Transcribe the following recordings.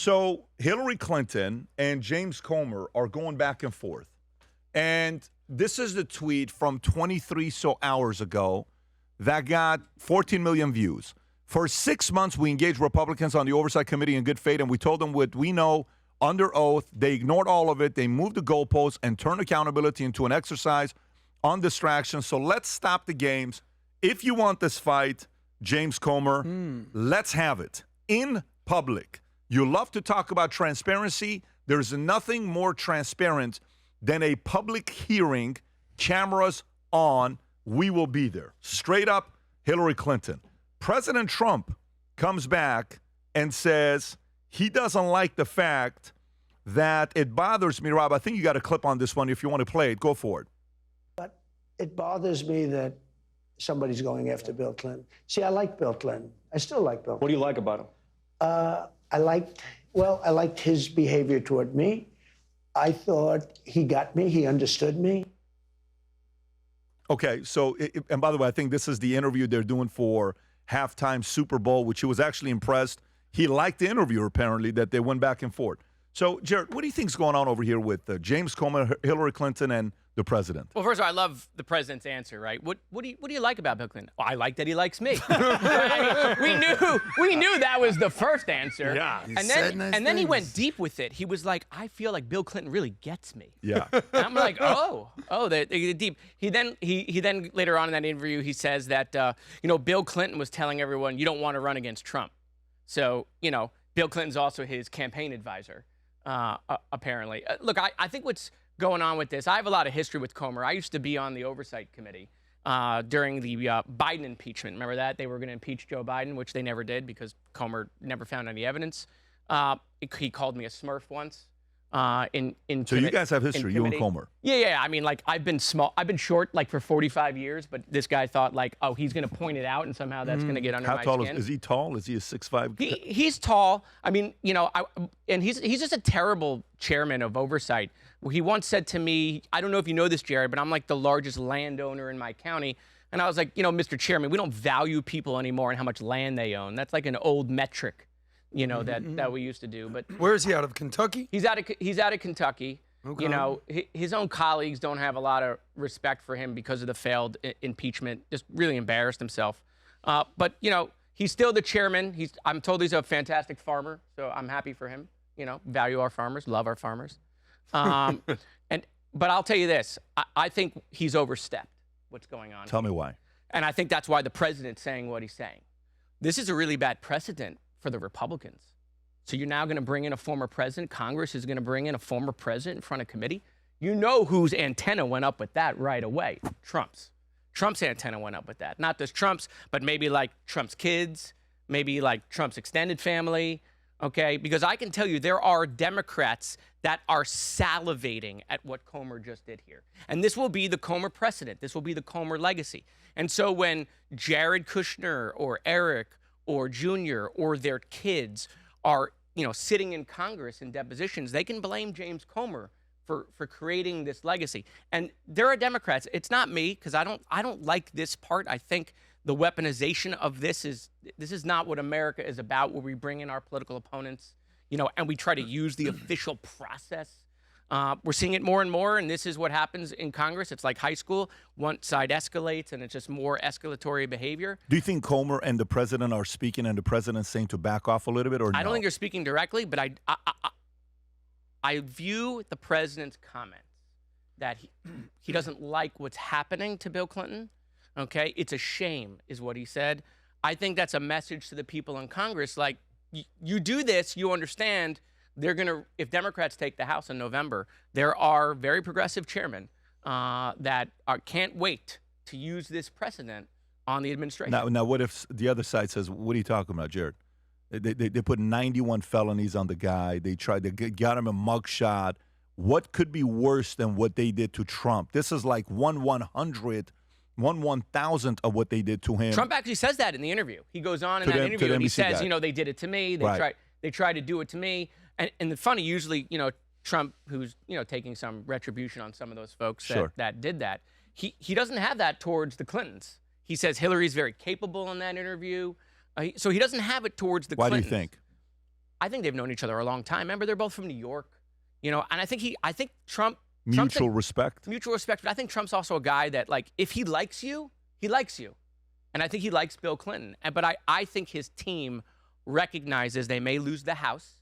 So Hillary Clinton and James Comer are going back and forth. And this is the tweet from 23 hours ago that got 14 million views. For 6 months, we engaged Republicans on the Oversight Committee in good faith, and we told them what we know under oath. They ignored all of it. They moved the goalposts and turned accountability into an exercise on distraction. So let's stop the games. If you want this fight, James Comer, let's have it in public. You love to talk about transparency. There's nothing more transparent than a public hearing, cameras on. We will be there. Straight up, Hillary Clinton. President Trump comes back and says he doesn't like the fact that it bothers me. Rob, I think you got a clip on this one. If you want to play it, go for it. But it bothers me that somebody's going after Bill Clinton. See, I like Bill Clinton. I still like Bill Clinton. What do you like about him? I liked his behavior toward me. I thought he got me. He understood me. Okay, so, and by the way, I think this is the interview they're doing for halftime Super Bowl, which he was actually impressed. He liked the interview, apparently, that they went back and forth. So, Jared, what do you think's going on over here with James Comer, Hillary Clinton, and the president? Well, first of all, I love the president's answer, right? What do you like about Bill Clinton? Well, I like that he likes me. Right? we knew that was the first answer. Yeah. And then he went deep with it. He was like, I feel like Bill Clinton really gets me. Yeah. And I'm like, they get deep. He then later on in that interview, he says that Bill Clinton was telling everyone you don't want to run against Trump. So Bill Clinton's also his campaign advisor, apparently. Look, I think what's going on with this, I have a lot of history with Comer. I used to be on the Oversight Committee during the Biden impeachment. Remember that? They were going to impeach Joe Biden, which they never did because Comer never found any evidence. He called me a Smurf once. So you guys have history, you and Comer. Yeah. I mean, like, I've been short, like, for 45 years, but this guy thought, like, oh, he's going to point it out, and somehow that's going to get under my skin. How tall is he? Tall? Is he a 6'5"? He's tall. I mean, and he's just a terrible chairman of oversight. He once said to me, I don't know if you know this, Jared, but I'm like the largest landowner in my county. And I was like, Mr. Chairman, we don't value people anymore and how much land they own. That's like an old metric. That we used to do. But where is he out of? Kentucky? He's out of Kentucky. Okay. His own colleagues don't have a lot of respect for him because of the failed impeachment. Just really embarrassed himself. But he's still the chairman. I'm told he's a fantastic farmer, so I'm happy for him. Value our farmers, love our farmers. But I'll tell you this: I think he's overstepped what's going on. Tell me why. And I think that's why the president's saying what he's saying. This is a really bad precedent for the Republicans. So you're now going to bring in a former president. Congress is going to bring in a former president in front of committee. You know whose antenna went up with that right away? Trump's. Trump's antenna went up with that. Not just Trump's, but maybe like Trump's kids, maybe like Trump's extended family, okay? Because I can tell you there are Democrats that are salivating at what Comer just did here. And this will be the Comer precedent. This will be the Comer legacy. And so when Jared Kushner or Eric or Junior or their kids are, sitting in Congress in depositions, they can blame James Comer for creating this legacy. And there are Democrats. It's not me, because I don't like this part. I think the weaponization of this is not what America is about, where we bring in our political opponents, and we try to use the official process. We're seeing it more and more, and this is what happens in Congress. It's like high school. One side escalates, and it's just more escalatory behavior. Do you think Comer and the president are speaking, and the president's saying to back off a little bit, or no? I don't think they're speaking directly, but I view the president's comments that he doesn't like what's happening to Bill Clinton. Okay, it's a shame, is what he said. I think that's a message to the people in Congress. Like, you do this, you understand. If Democrats take the House in November, there are very progressive chairmen that can't wait to use this precedent on the administration. Now, what if the other side says, what are you talking about, Jared? They put 91 felonies on the guy. They got him a mugshot. What could be worse than what they did to Trump? This is like 1/1000th of what they did to him. Trump actually says that in the interview. He goes on in that interview and he says, they did it to me. They tried to do it to me. And the funny, usually, Trump, who's, taking some retribution on some of those folks that did that, he doesn't have that towards the Clintons. He says Hillary's very capable in that interview. So he doesn't have it towards the Clintons. Why do you think? I think they've known each other a long time. Remember, they're both from New York, and I think Trump. Mutual respect. Mutual respect. But I think Trump's also a guy that, like, if he likes you, he likes you. And I think he likes Bill Clinton. But I think his team recognizes they may lose the House.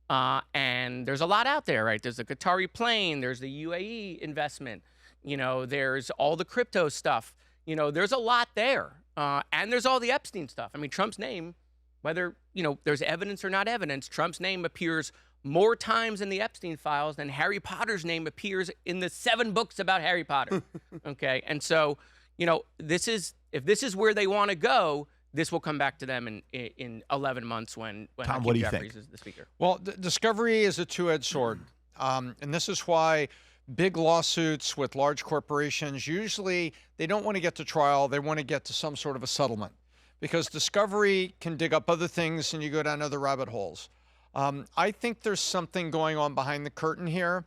And there's a lot out there, right? There's the Qatari plane. There's the UAE investment. There's all the crypto stuff. There's a lot there. And there's all the Epstein stuff. I mean, Trump's name, whether, there's evidence or not evidence, Trump's name appears more times in the Epstein files than Harry Potter's name appears in the 7 books about Harry Potter. Okay. And so, if this is where they want to go, this will come back to them in 11 months when Tom, Hakeem what do you Jeffries think? is the speaker. Well, discovery is a two-edged sword. And this is why big lawsuits with large corporations, usually they don't want to get to trial. They want to get to some sort of a settlement, because discovery can dig up other things and you go down other rabbit holes. I think there's something going on behind the curtain here,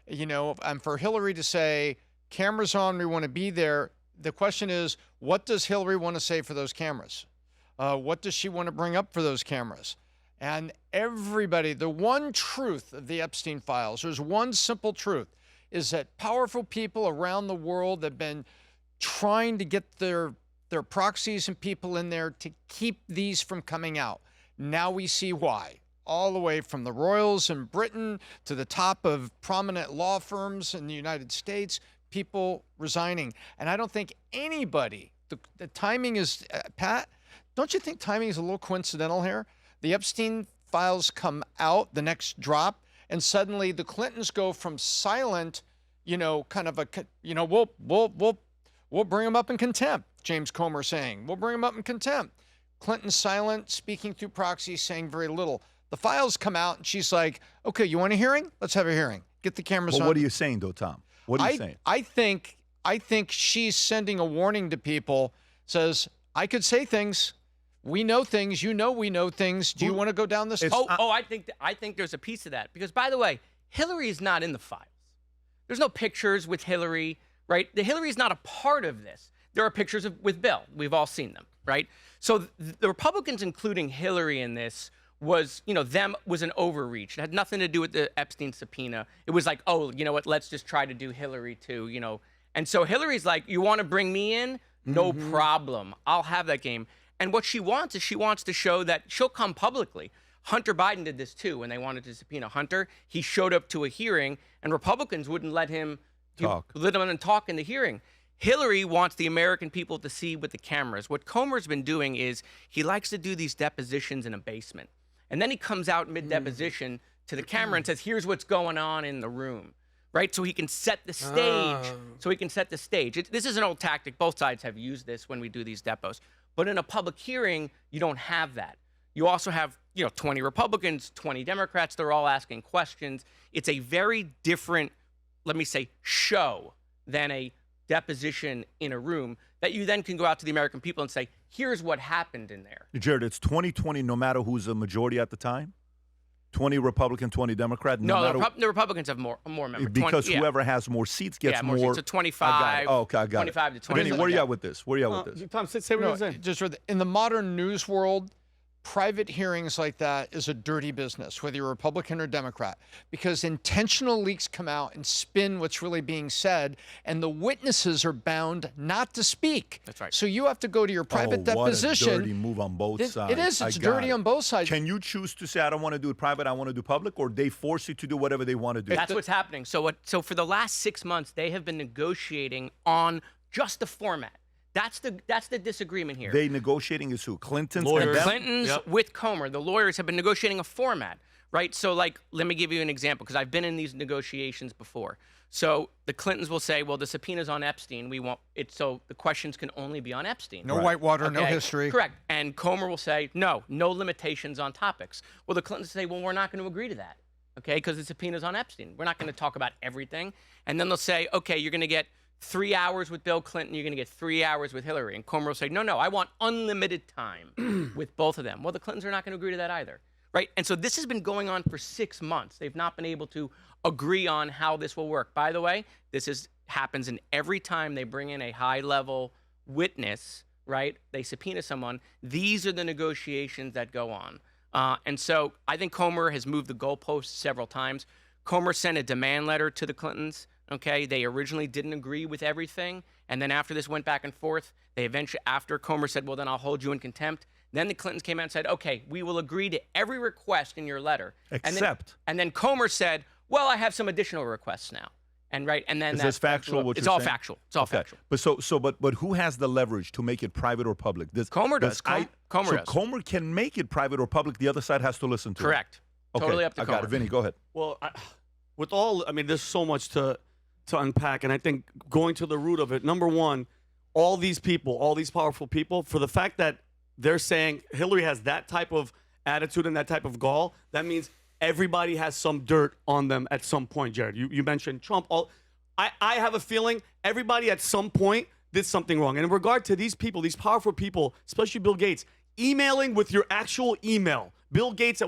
and for Hillary to say, cameras on, we want to be there. The question is, what does Hillary want to say for those cameras? What does she want to bring up for those cameras? And everybody, the one truth of the Epstein files, there's one simple truth, is that powerful people around the world have been trying to get their proxies and people in there to keep these from coming out. Now we see why. All the way from the royals in Britain to the top of prominent law firms in the United States, people resigning. And I don't think anybody, the timing is, Pat, don't you think timing is a little coincidental here? The Epstein files come out, the next drop, and suddenly the Clintons go from silent, kind of we'll bring them up in contempt, James Comer saying. We'll bring them up in contempt. Clinton silent, speaking through proxy, saying very little. The files come out, and she's like, okay, you want a hearing? Let's have a hearing. Get the cameras on. What are you saying, though, Tom? What are you saying? I think she's sending a warning to people, says, I could say things. We know things. We know things. Do you want to go down this? I think there's a piece of that. Because, by the way, Hillary is not in the files. There's no pictures with Hillary, right? Hillary is not a part of this. There are pictures with Bill. We've all seen them, right? So the Republicans, including Hillary in this, was an overreach. It had nothing to do with the Epstein subpoena. It was like, oh, you know what, let's just try to do Hillary too, And so Hillary's like, you want to bring me in? No problem. I'll have that game. And what she wants is she wants to show that she'll come publicly. Hunter Biden did this too when they wanted to subpoena Hunter. He showed up to a hearing, and Republicans wouldn't let him talk in the hearing. Hillary wants the American people to see with the cameras. What Comer's been doing is he likes to do these depositions in a basement. And then he comes out mid-deposition to the camera and says, here's what's going on in the room, right? So he can set the stage. This is an old tactic. Both sides have used this when we do these depos. But in a public hearing, you don't have that. You also have, 20 Republicans, 20 Democrats. They're all asking questions. It's a very different, let me say, show than a deposition in a room that you then can go out to the American people and say, here's what happened in there. Jared, it's 2020 no matter who's a majority at the time? 20 Republican, 20 Democrat? The Republicans have more members. Because whoever has more seats gets more. Seats. So 25. I got it. 25 to 20. Vinny, where are you at with this? Tom, say what you're saying. Just in the modern news world, private hearings like that is a dirty business, whether you're Republican or Democrat, because intentional leaks come out and spin what's really being said, and the witnesses are bound not to speak. That's right. So you have to go to your private deposition. What a dirty move on both sides. It is. It's dirty on both sides. Can you choose to say, I don't want to do it private, I want to do public, or they force you to do whatever they want to do? That's what's happening. So for the last 6 months, they have been negotiating on just the format. That's the disagreement here. They negotiating is who? Clintons? Clintons with Comer. The lawyers have been negotiating a format, right? So, let me give you an example, because I've been in these negotiations before. So the Clintons will say, well, the subpoena's on Epstein. We want it, so the questions can only be on Epstein. No Whitewater, no history. Correct. And Comer will say, no limitations on topics. Well, the Clintons say, well, we're not going to agree to that, okay, because the subpoena's on Epstein. We're not going to talk about everything. And then they'll say, okay, you're going to get 3 hours with Bill Clinton, you're going to get 3 hours with Hillary. And Comer will say, no, I want unlimited time with both of them. Well, the Clintons are not going to agree to that either, right? And so this has been going on for 6 months. They've not been able to agree on how this will work. By the way, happens in every time they bring in a high-level witness, right? They subpoena someone. These are the negotiations that go on. And so I think Comer has moved the goalposts several times. Comer sent a demand letter to the Clintons. Okay, they originally didn't agree with everything, and then after this went back and forth, they eventually, after Comer said, well, then I'll hold you in contempt, then the Clintons came out and said, okay, we will agree to every request in your letter. Except. And then Comer said, well, I have some additional requests now. And then is this factual? What it's you're all saying? factual. It's all factual. But who has the leverage to make it private or public? Comer does. Comer does. Comer can make it private or public. The other side has to listen to it. Correct. Okay, Totally up to Comer. I got it. Vinny, go ahead. Well, there's so much to unpack, and I think going to the root of it, number one, all these people, all these powerful people, for the fact that they're saying Hillary has that type of attitude and that type of gall, that means everybody has some dirt on them at some point, Jared. You mentioned Trump. I have a feeling everybody at some point did something wrong. And in regard to these people, these powerful people, especially Bill Gates, emailing with your actual email. Bill Gates,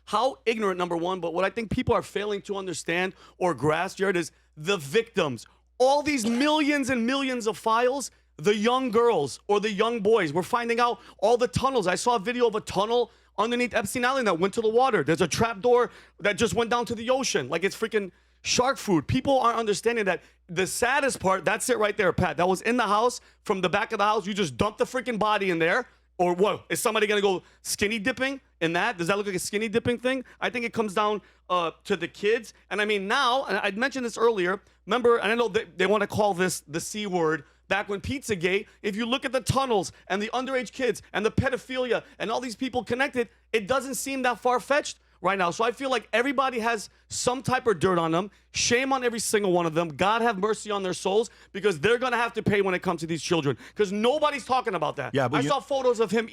how ignorant, number one, but what I think people are failing to understand or grasp, Jared, is the victims. All these millions and millions of files, the young girls or the young boys, we're finding out all the tunnels. I saw a video of a tunnel underneath Epstein Island that went to the water. There's a trap door that just went down to the ocean. Like it's freaking shark food. People aren't understanding that. The saddest part, that's it right there, Pat. That was in the house, from the back of the house. You just dumped the freaking body in there. Or what? Is somebody going to go skinny dipping in that? Does that look like a skinny dipping thing? I think it comes down to the kids. And I mean, now, and I mentioned this earlier, remember, and I know they want to call this the C word, back when Pizzagate, if you look at the tunnels and the underage kids and the pedophilia and all these people connected, it doesn't seem that far-fetched right now. So I feel like everybody has some type of dirt on them. Shame on every single one of them. God have mercy on their souls, because they're going to have to pay when it comes to these children, because nobody's talking about that. Yeah, but I saw photos of him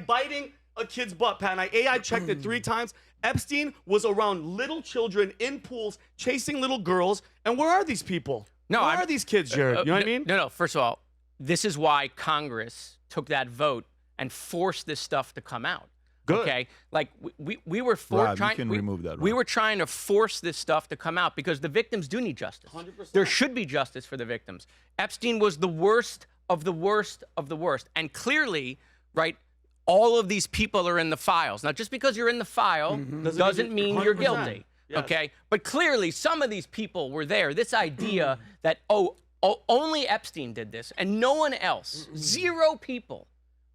biting a kid's butt, Pat, and I AI checked it 3 times. Epstein was around little children in pools, chasing little girls. And where are these people? Where are these kids, Jared? You know what I mean? No. First of all, this is why Congress took that vote and forced this stuff to come out. Good. Okay, like we were remove that. We were trying to force this stuff to come out because the victims do need justice. 100%. There should be justice for the victims. Epstein was the worst of the worst of the worst, and clearly, right, all of these people are in the files. Now, just because you're in the file doesn't mean you're guilty. Yes. Okay, but clearly some of these people were there. This idea that only Epstein did this and no one else, 0 people.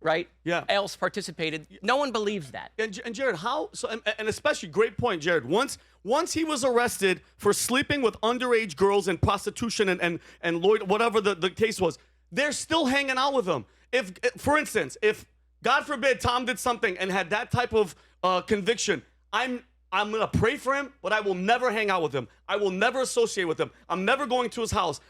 Right? Yeah. Else participated. No one believes that. And Jared, how? So, and especially, great point, Jared. Once he was arrested for sleeping with underage girls and prostitution and Lloyd, whatever the case was, they're still hanging out with him. If, for instance, if God forbid Tom did something and had that type of conviction, I'm going to pray for him, but I will never hang out with him. I will never associate with him. I'm never going to his house.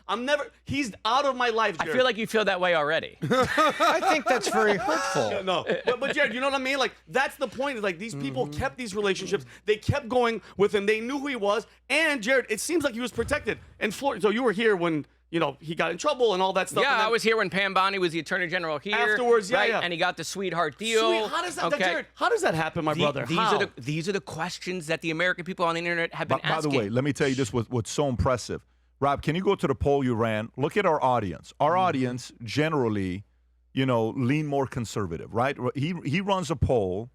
He's out of my life, Jared. I feel like you feel that way already. I think that's very hurtful. No. But Jared, you know what I mean? Like, that's the point. Like, these people kept these relationships. They kept going with him. They knew who he was. And, Jared, it seems like he was protected. And Florida, so you were here when, he got in trouble and all that stuff. Yeah, and then, I was here when Pam Bondi was the Attorney General here. Afterwards, right? yeah. And he got the sweetheart deal. How does that, okay? Jared, how does that happen, my brother? These are the questions that the American people on the internet have been asking. By the way, let me tell you this, what's so impressive. Rob, can you go to the poll you ran? Look at our audience. Our audience generally, lean more conservative, right? He runs a poll,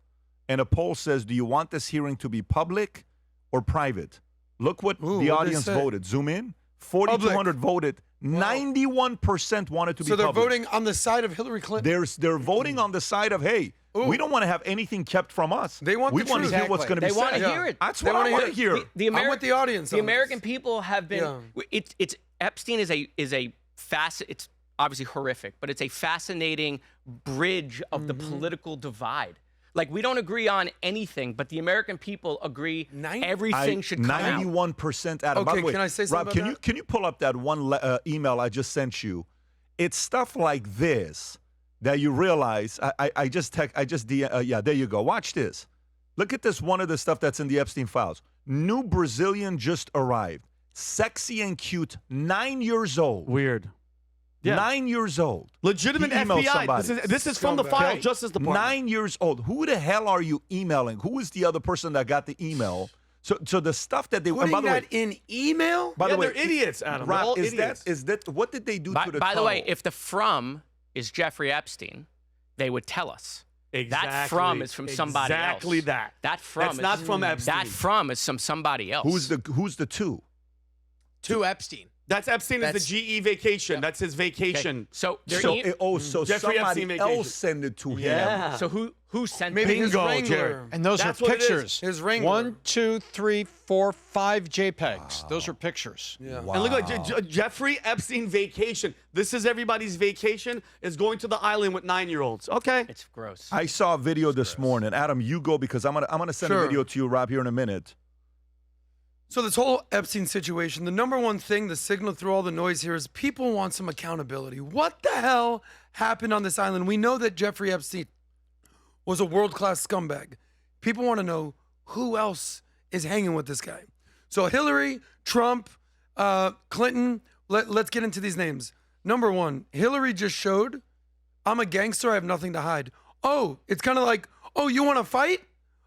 and a poll says, do you want this hearing to be public or private? Look what the audience voted. Zoom in. 4,200 voted. 91% wanted to be public. So they're voting on the side of Hillary Clinton? They're voting on the side of, hey, we don't want to have anything kept from us. They want we the want to truth. hear what's going to be They said. want to hear it. That's what I want to hear. I'm with the audience. The American people have been. It's Epstein is a facet. It's obviously horrific, but it's a fascinating bridge of the political divide. Like, we don't agree on anything, but the American people agree everything should come out. 91% Adam. Okay, By the way, can I say something Rob, about that? Can you pull up that one email I just sent you? It's stuff like this that you realize. I just there you go. Watch this. Look at this. One of the stuff that's in the Epstein files. New Brazilian just arrived. Sexy and cute. 9 years old. Weird. Yeah. 9 years old. Legitimate He emailed FBI. somebody. This is from the file Justice Department. 9 years old. Who the hell are you emailing? Who is the other person that got the email? So the stuff that they Putting by the way, that in email? by the way, they're idiots, Adam. Rob, they're all is idiots. that what did they do to the By the way, tunnel? if the from is Jeffrey Epstein, they would tell us. That from is from somebody else. Exactly that. That from That's is not from Epstein. That from is from somebody else. Who's the two? To Epstein. That's Epstein is the GE vacation. That's his vacation. Okay. So they're So Jeffrey somebody Epstein else vacation. sent it to him. Yeah. So who sent Maybe them? his Bingo, Wrangler. Jared. And those That's are what it is. pictures. His Wrangler. 1, 2, 3, 4, 5 JPEGs. Those are pictures. Yeah. Wow. And look at Jeffrey Epstein vacation. This is everybody's vacation, is going to the island with 9-year-olds. Okay. It's gross. I saw a video this morning. Adam, you go because I'm gonna send a Sure. video to you, Rob, here in a minute. So this whole Epstein situation, the number one thing, the signal through all the noise here is people want some accountability. What the hell happened on this island? We know that Jeffrey Epstein was a world-class scumbag. People want to know who else is hanging with this guy. So Hillary, Trump, Clinton, let's get into these names. Number one, Hillary just showed, I'm a gangster, I have nothing to hide. Oh, it's kind of like, oh, you want to fight?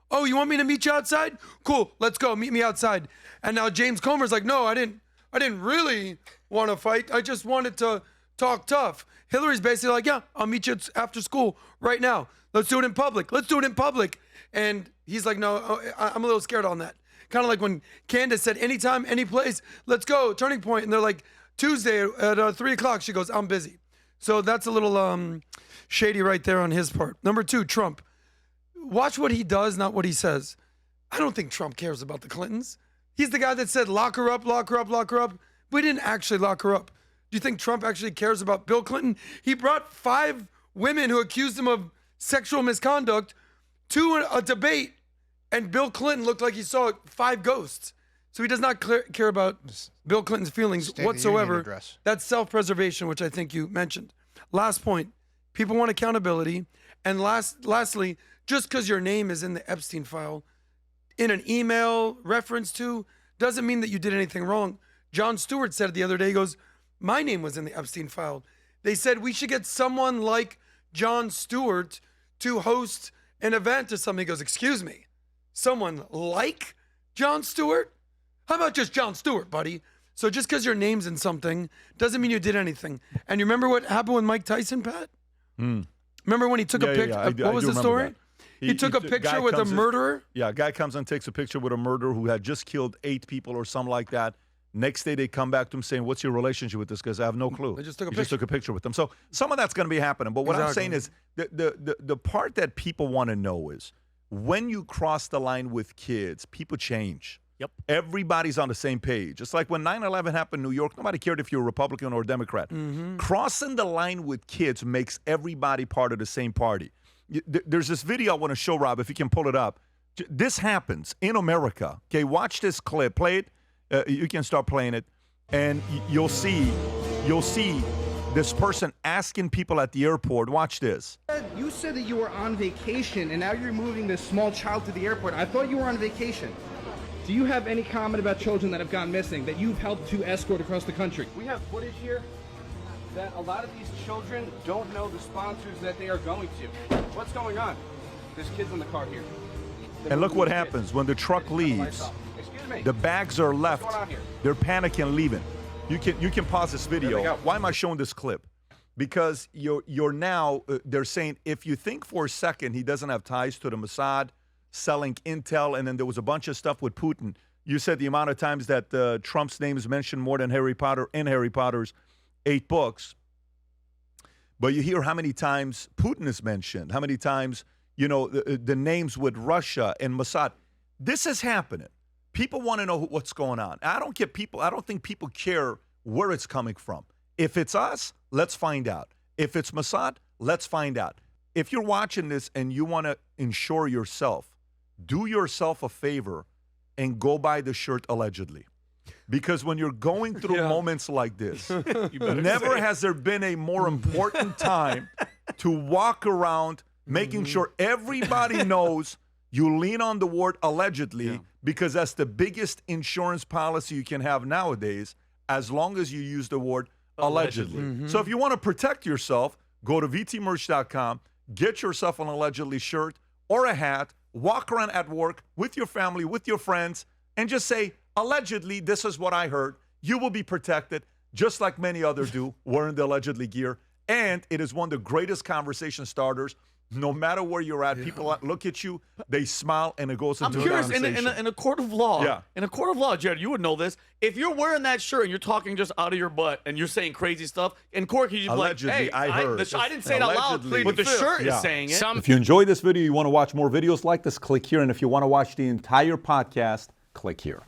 Oh, you want me to meet you outside? Cool, let's go. Meet me outside. And now James Comer's like, no, I didn't really want to fight. I just wanted to talk tough. Hillary's basically like, yeah, I'll meet you after school right now. Let's do it in public. Let's do it in public. And he's like, no, I'm a little scared on that. Kind of like when Candace said, anytime, any place, let's go, turning point. And they're like, Tuesday at 3 o'clock. She goes, I'm busy. So that's a little shady right there on his part. Number two, Trump. Watch what he does, not what he says. I don't think Trump cares about the Clintons. He's the guy that said, lock her up, lock her up, lock her up. We didn't actually lock her up. Do you think Trump actually cares about Bill Clinton? He brought 5 women who accused him of sexual misconduct to a debate, and Bill Clinton looked like he saw 5 ghosts. So he does not care about Bill Clinton's feelings State of the Union whatsoever. address. That's self-preservation, which I think you mentioned. Last point, people want accountability. And lastly, just because your name is in the Epstein file, in an email reference to, doesn't mean that you did anything wrong. Jon Stewart said it the other day, he goes, my name was in the Epstein file. They said we should get someone like Jon Stewart to host an event or something. He goes, excuse me, someone like Jon Stewart? How about just Jon Stewart, buddy? So just because your name's in something doesn't mean you did anything. And you remember what happened with Mike Tyson, Pat? Remember when he took a picture? What was the story? He took a picture with a murderer? Yeah, a guy comes and takes a picture with a murderer who had just killed 8 people or something like that. Next day, they come back to him saying, what's your relationship with this guy? I have no clue. They just took a He just took a picture with them. So some of that's going to be happening. But what I'm saying is the part that people want to know is when you cross the line with kids, people change. Yep. Everybody's on the same page. It's like when 9/11 happened in New York, nobody cared if you're a Republican or a Democrat. Crossing the line with kids makes everybody part of the same party. There's this video I want to show, Rob, if you can pull it up. This happens in America. Okay, watch this clip. Play it. You can start playing it, and you'll see this person asking people at the airport. Watch this. You said that you were on vacation, and now you're moving this small child to the airport. I thought you were on vacation. Do you have any comment about children that have gone missing that you've helped to escort across the country? We have footage here that a lot of these children don't know the sponsors that they are going to. What's going on? There's kids in the car here. And look what happens when the truck leaves. Excuse me. The bags are left. What's going on here? They're panicking, leaving. You can pause this video. Why am I showing this clip? Because you're now they're saying if you think for a second he doesn't have ties to the Mossad, selling intel, and then there was a bunch of stuff with Putin. You said the amount of times that Trump's name is mentioned more than Harry Potter in Harry Potter's 8 books. But you hear how many times Putin is mentioned, how many times, the names with Russia and Mossad. This is happening. People want to know what's going on. I don't think people care where it's coming from. If it's us, let's find out. If it's Mossad, let's find out. If you're watching this and you want to insure yourself, do yourself a favor and go buy the shirt allegedly. Because when you're going through moments like this, never has there been a more important time to walk around making sure everybody knows you lean on the word allegedly, because that's the biggest insurance policy you can have nowadays, as long as you use the word allegedly. So if you want to protect yourself, go to vtmerch.com, get yourself an allegedly shirt or a hat, walk around at work with your family, with your friends, and just say, allegedly, this is what I heard. You will be protected, just like many others do, wearing the allegedly gear. And it is one of the greatest conversation starters No matter where you're at, people look at you, they smile, and it goes I'm into a curious, conversation. in a court of law, Yeah. in a court of law, Jared, you would know this. If you're wearing that shirt and you're talking just out of your butt and you're saying crazy stuff, in court, you just be like, Allegedly, hey, I heard. I didn't say it out loud, Allegedly. but the shirt Yeah. is saying it. If you enjoyed this video, you want to watch more videos like this, click here. And if you want to watch the entire podcast, click here.